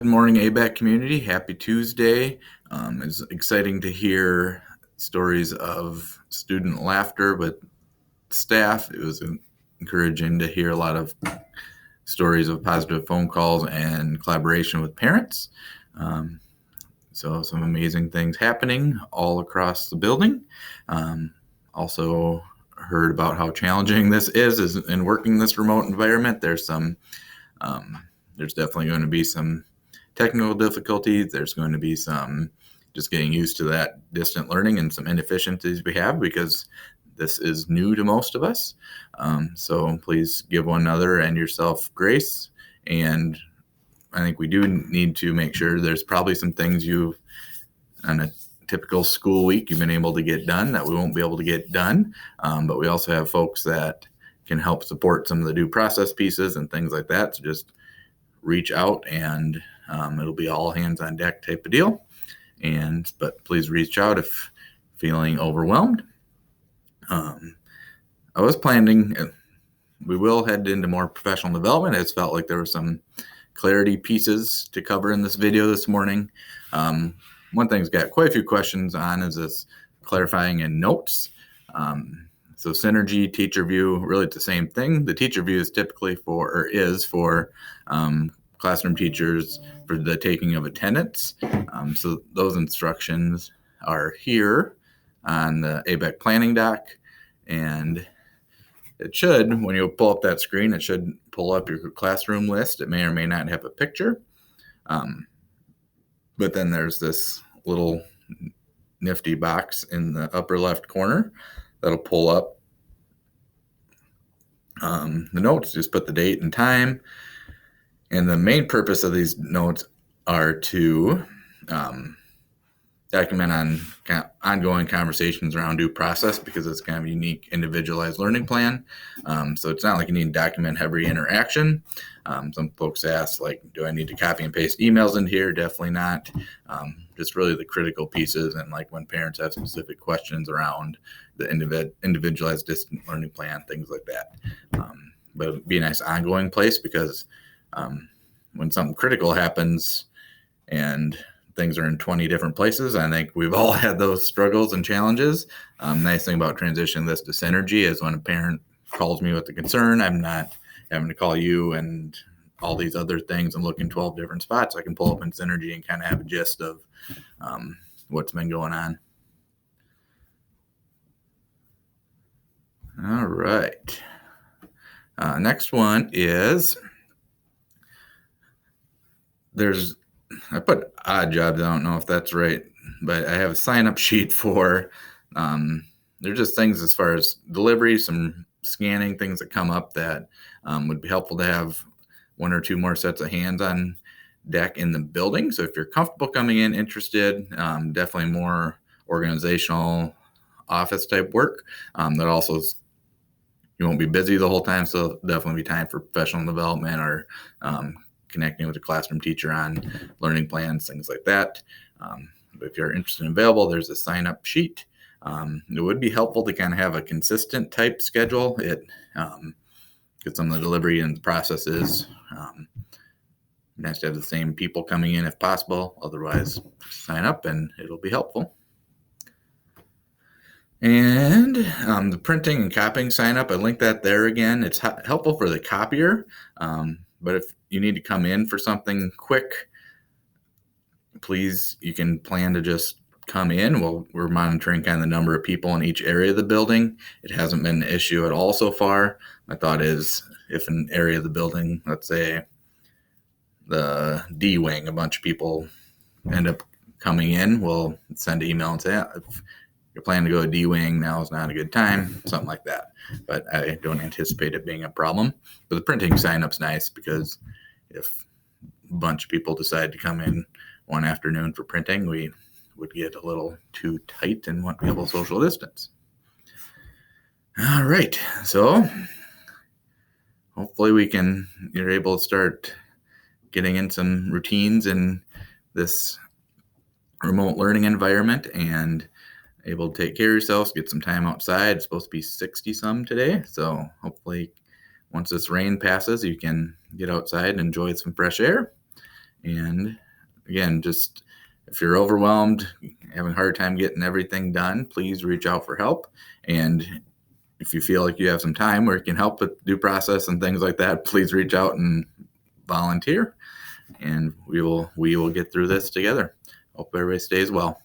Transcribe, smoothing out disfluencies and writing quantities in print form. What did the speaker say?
Good morning, ABEC community. Happy Tuesday. It's exciting to hear stories of student laughter with staff. It was encouraging to hear a lot of stories of positive phone calls and collaboration with parents. So some amazing things happening all across the building. Also heard about how challenging this is in working this remote environment. There's definitely going to be some technical difficulties. There's going to be some just getting used to that distant learning and some inefficiencies we have because this is new to most of us. So please give one another and yourself grace. And I think we do need to make sure there's probably some things on a typical school week you've been able to get done that we won't be able to get done. But we also have folks that can help support some of the due process pieces and things like that. So just reach out and it'll be all hands on deck type of deal. But please reach out if feeling overwhelmed. I was planning, we will head into more professional development. It's felt like there were some clarity pieces to cover in this video this morning. One thing's got quite a few questions on is this clarifying in notes. So synergy, teacher view, really it's the same thing. The teacher view is typically for classroom teachers for the taking of attendance. So those instructions are here on the ABEC planning doc. And it should, when you pull up that screen, it should pull up your classroom list. It may or may not have a picture. But then there's this little nifty box in the upper left corner that'll pull up the notes. Just put the date and time. And the main purpose of these notes are to document on ongoing conversations around due process because it's kind of a unique individualized learning plan. So it's not like you need to document every interaction. Some folks ask, like, do I need to copy and paste emails in here? Definitely not. Just really the critical pieces and like when parents have specific questions around the individualized distant learning plan, things like that. But it'd be a nice ongoing place because when something critical happens and things are in 20 different places, I think we've all had those struggles and challenges. Nice thing about transitioning this to Synergy is when a parent calls me with a concern, I'm not having to call you and all these other things and look in 12 different spots. I can pull up in Synergy and kind of have a gist of what's been going on. All right. Next one is I put odd jobs. I don't know if that's right, but I have a sign-up sheet for, they're just things as far as delivery, some scanning things that come up that would be helpful to have one or two more sets of hands on deck in the building. So if you're comfortable coming in, interested, definitely more organizational office type work. That also you won't be busy the whole time, so definitely be time for professional development or connecting with a classroom teacher on learning plans, things like that. But if you're interested and available, there's a sign-up sheet. It would be helpful to kind of have a consistent type schedule. It gets some of the delivery and processes. Nice to have the same people coming in if possible. Otherwise, sign up and it'll be helpful. And the printing and copying sign up, I linked that there again. It's helpful for the copier, but if you need to come in for something quick, please, you can plan to just come in. We're monitoring kind of the number of people in each area of the building. It hasn't been an issue at all so far. My thought is if an area of the building, let's say the D wing, a bunch of people end up coming in, we'll send an email and say, if you're planning to go to D wing, now is not a good time, something like that. But I don't anticipate it being a problem. But the printing sign up's nice because if a bunch of people decide to come in one afternoon for printing, we would get a little too tight and want to be able to social distance. All right, so hopefully you're able to start getting in some routines in this remote learning environment and able to take care of yourselves, get some time outside. It's supposed to be 60 some today, so hopefully once this rain passes, you can get outside and enjoy some fresh air. And again, just if you're overwhelmed, having a hard time getting everything done, please reach out for help. And if you feel like you have some time where you can help with due process and things like that, please reach out and volunteer. And we will get through this together. Hope everybody stays well.